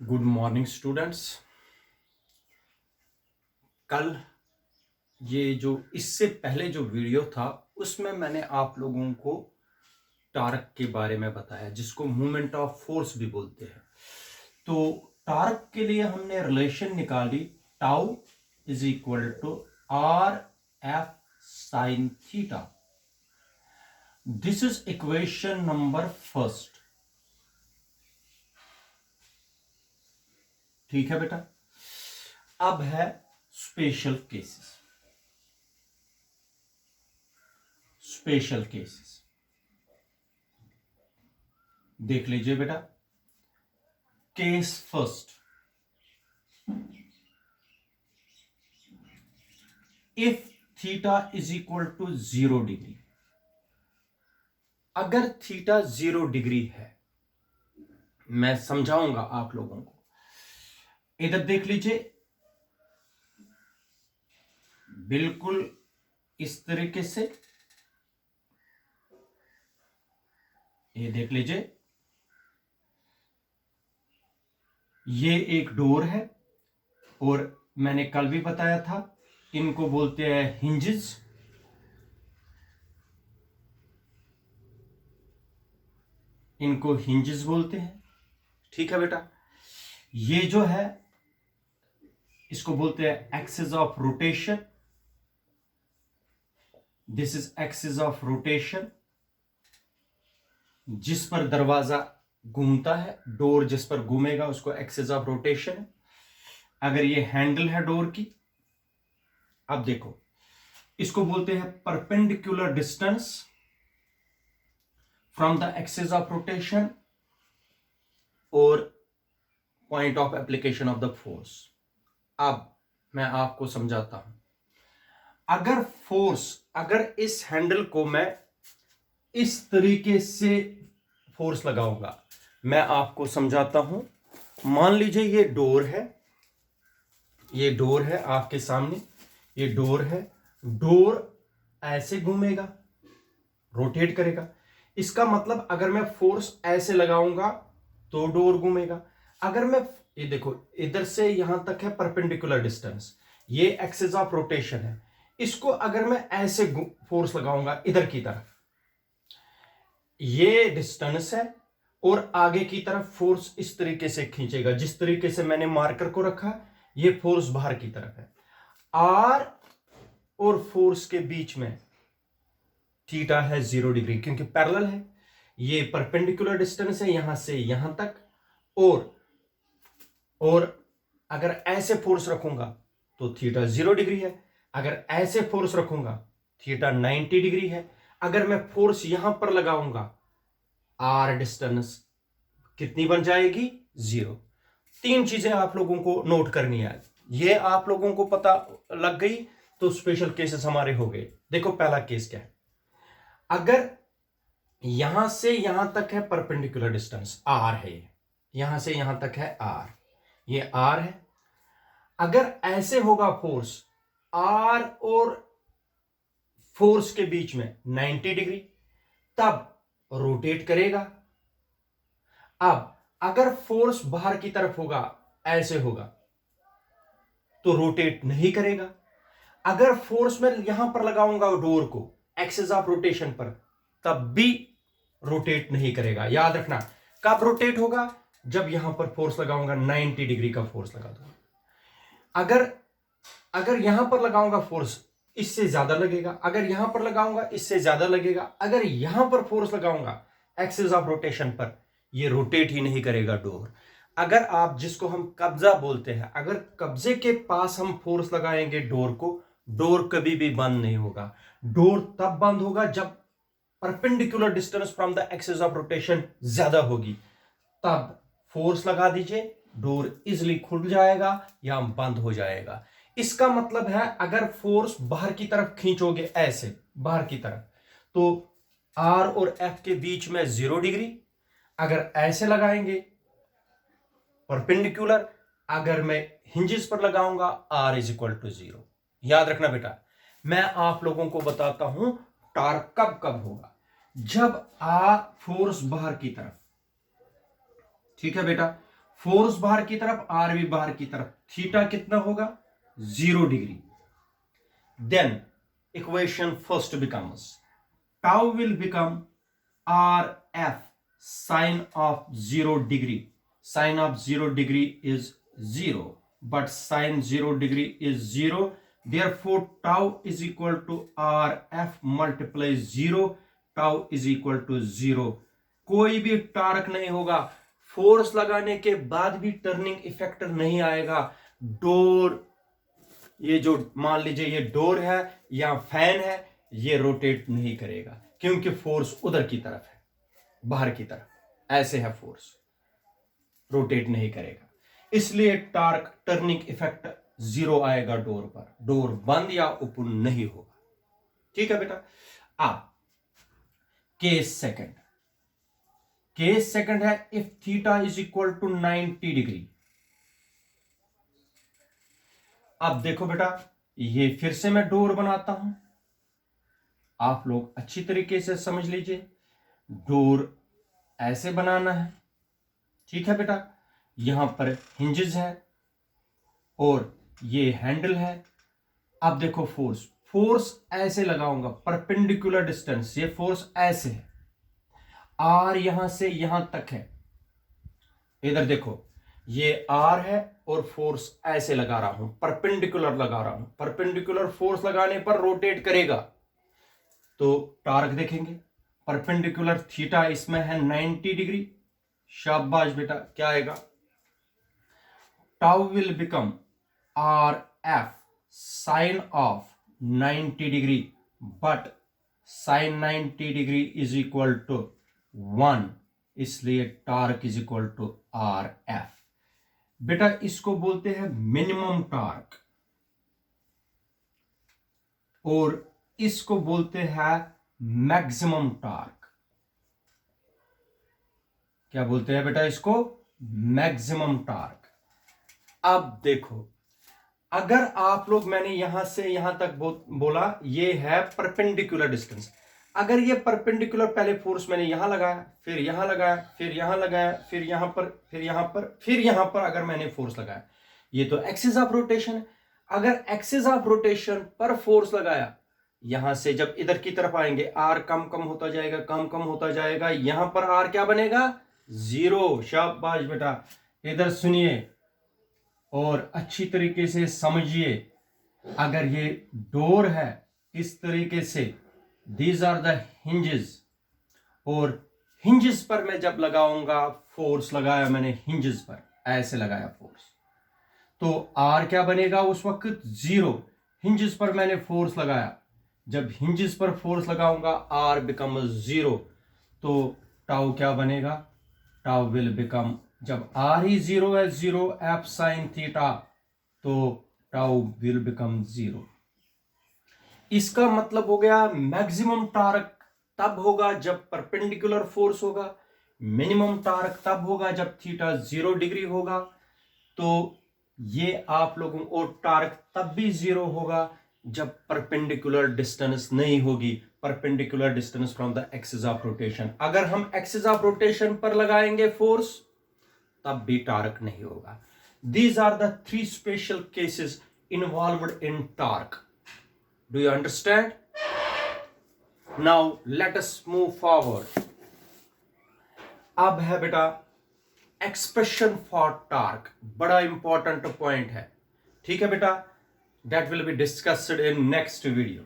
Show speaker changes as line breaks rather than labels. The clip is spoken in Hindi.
Good morning students. कल ये जो इससे पहले जो वीडियो था उसमें मैंने आप लोगों को टार्क के बारे में बताया, जिसको मूवमेंट ऑफ फोर्स भी बोलते हैं। तो टार्क के लिए हमने रिलेशन निकाली, tau is equal to R F sine theta. This is equation number first. ठीक है बेटा। अब है स्पेशल केसेस। स्पेशल केसेस देख लीजिए बेटा। Case first, if theta is equal to 0 degree. अगर थीटा 0 डिग्री है, मैं समझाऊंगा आप लोगों को। इधर देख लीजिए, बिल्कुल इस तरीके से ये देख लीजिए, ये एक डोर है और मैंने कल भी बताया था, इनको बोलते हैं हिंजेस। इनको हिंजेस बोलते हैं। ठीक है बेटा। ये जो है इसको बोलते हैं axis of rotation. This is axis of rotation, जिस पर दरवाजा घूमता है, डोर जिस पर घूमेगा उसको एक्सिस ऑफ रोटेशन। अगर ये हैंडल है डोर की, अब देखो, इसको बोलते हैं perpendicular distance from the axis of rotation और point of application of the force. अब मैं आपको समझाता हूं। अगर इस हैंडल को मैं इस तरीके से फोर्स लगाऊंगा, मैं आपको समझाता हूं। मान लीजिए ये डोर है, ये डोर है आपके सामने, ये डोर है। डोर ऐसे घूमेगा, रोटेट करेगा। इसका मतलब अगर मैं फोर्स ऐसे लगाऊंगा तो डोर घूमेगा। अगर मैं ये देखो, इधर से यहां तक है परपेंडिकुलर डिस्टेंस, ये एक्सिस ऑफ रोटेशन है। इसको अगर मैं ऐसे फोर्स लगाऊंगा इधर की तरफ, ये डिस्टेंस है और आगे की तरफ फोर्स इस तरीके से खींचेगा, जिस तरीके से मैंने मार्कर को रखा, ये फोर्स बाहर की तरफ है। आर और फोर्स के बीच में थीटा है 0 डिग्री, क्योंकि पैरेलल है। ये परपेंडिकुलर डिस्टेंस है यहां से यहां तक। और अगर ऐसे फोर्स रखूंगा तो थीटा 0 डिग्री है। अगर ऐसे फोर्स रखूंगा थीटा 90 डिग्री है। अगर मैं फोर्स यहां पर लगाऊंगा, आर डिस्टेंस कितनी बन जाएगी? 0। 3 चीजें आप लोगों को नोट करनी है। ये आप लोगों को पता लग गई तो स्पेशल केसेस हमारे हो गए। देखो पहला केस क्या है। अगर यहां से यहां तक है परपेंडिकुलर डिस्टेंस, आर है, यहां से यहां तक है आर, ये आर है। अगर ऐसे होगा फोर्स, आर और फोर्स के बीच में 90 डिग्री, तब रोटेट करेगा। अब अगर फोर्स बाहर की तरफ होगा, ऐसे होगा, तो रोटेट नहीं करेगा। अगर फोर्स में यहां पर लगाऊंगा डोर को एक्सिस ऑफ रोटेशन पर, तब भी रोटेट नहीं करेगा। याद रखना, कब रोटेट होगा? जब यहां पर फोर्स लगाऊंगा 90 डिग्री का फोर्स लगा दूंगा। अगर यहां पर लगाऊंगा फोर्स, इससे ज्यादा लगेगा। अगर यहां पर लगाऊंगा, इससे ज्यादा लगेगा। अगर यहां पर फोर्स लगाऊंगा एक्सिस ऑफ रोटेशन पर, ये रोटेट ही नहीं करेगा डोर। अगर आप, जिसको हम कब्जा बोलते हैं, अगर कब्जे के पास हम फोर्स लगाएंगे डोर को, डोर कभी भी बंद नहीं होगा। डोर तब बंद होगा जब perpendicular distance from the axis of rotation ज्यादा होगी। तब फोर्स लगा दीजिए, डोर इजिली खुल जाएगा या बंद हो जाएगा। इसका मतलब है, अगर फोर्स बाहर की तरफ खींचोगे, ऐसे बाहर की तरफ, तो आर और एफ के बीच में 0 डिग्री। अगर ऐसे लगाएंगे परपेंडिकुलर, अगर मैं हिंजेस पर लगाऊंगा, आर इज इक्वल टू 0। याद रखना बेटा, मैं आप लोगों को बताता हूं टॉर्क कब कब होगा। जब फोर्स बाहर की तरफ, ठीक है बेटा, फोर्स बाहर की तरफ, आर भी बाहर की तरफ, थीटा कितना होगा 0 degree. Then equation first becomes tau will become R F sine of 0 degree. Sine of 0 degree is 0, but sin 0 degree is 0, therefore tau is equal to rf multiply 0, tau is equal to 0। कोई भी टार्क नहीं होगा, फोर्स लगाने के बाद भी टर्निंग इफेक्टर नहीं आएगा। डोर, ये जो मान लीजिए ये डोर है या फैन है, ये रोटेट नहीं करेगा क्योंकि फोर्स उधर की तरफ है, बाहर की तरफ, ऐसे है फोर्स, रोटेट नहीं करेगा, इसलिए टार्क टर्निंग इफेक्ट 0 आएगा डोर पर, डोर बंद या ओपन नहीं होगा। ठीक है बेटा। अब केस सेकंड है if theta is equal to 90 degree. अब देखो बेटा, ये फिर से मैं डोर बनाता हूं, आप लोग अच्छी तरीके से समझ लीजिए। डोर ऐसे बनाना है, ठीक है बेटा। यहां पर हिंजेस है और ये हैंडल है। अब देखो फोर्स ऐसे लगाऊंगा, परपेंडिकुलर डिस्टेंस, ये फोर्स ऐसे है, आर यहां से यहां तक है। इधर देखो, ये आर है और फोर्स ऐसे लगा रहा हूं, परपेंडिकुलर लगा रहा हूं। परपेंडिकुलर फोर्स लगाने पर रोटेट करेगा तो टार्क देखेंगे। परपेंडिकुलर थीटा इसमें है 90 डिग्री। शाबाश बेटा, क्या आएगा, tau will become RF sin of 90 degree, but sin 90 degree is equal to 1, इसलिए torque is equal to RF। बेटा इसको बोलते हैं मिनिमम टार्क और इसको बोलते हैं मैक्सिमम टार्क। क्या बोलते हैं बेटा इसको, मैक्सिमम टार्क। अब देखो, अगर आप लोग, मैंने यहां से यहां तक बोला ये है परपेंडिकुलर डिस्टेंस। अगर ये परपेंडिकुलर, पहले फोर्स मैंने यहां लगाया, फिर यहां लगाया, फिर यहां लगाया, फिर यहां पर, फिर यहां पर, फिर यहां पर, अगर मैंने फोर्स लगाया, ये तो एक्सिस ऑफ रोटेशन है। अगर एक्सिस ऑफ रोटेशन पर फोर्स लगाया, यहां से जब इधर की तरफ आएंगे आर कम कम होता जाएगा, कम कम होता जाएगा, यहां पर आर क्या बनेगा 0। शाबाश बेटा, इधर सुनिए और अच्छी तरीके से समझिए। अगर ये डोर है इस तरीके से, दीज आर द हिंजेस, और हिंजेस पर मैं जब लगाऊंगा, फोर्स लगाया मैंने हिंजेस पर, ऐसे लगाया फोर्स, तो आर क्या बनेगा उस वक्त 0। हिंजेस पर मैंने फोर्स लगाया, जब हिंजेस पर फोर्स लगाऊंगा आर बिकम 0, तो टाउ क्या बनेगा, टाउ विल बिकम, जब आर ही 0 है, 0 एफ साइन थीटा, तो टाउ विल बिकम 0। इसका मतलब हो गया मैक्सिमम टार्क तब होगा जब परपेंडिकुलर फोर्स होगा, मिनिमम टार्क तब होगा जब थीटा 0 डिग्री होगा। तो ये आप लोगों, और टार्क तब भी 0 होगा जब परपेंडिकुलर डिस्टेंस नहीं होगी, perpendicular distance from the axis of rotation. अगर हम एक्सिस ऑफ रोटेशन पर लगाएंगे फोर्स, तब भी टार्क नहीं होगा। These are the 3 special cases involved in torque. Do you understand? Now let us move forward. अब है बेटा एक्सप्रेशन फॉर टार्क, बड़ा इंपॉर्टेंट पॉइंट है। ठीक है बेटा, that will be discussed in next video.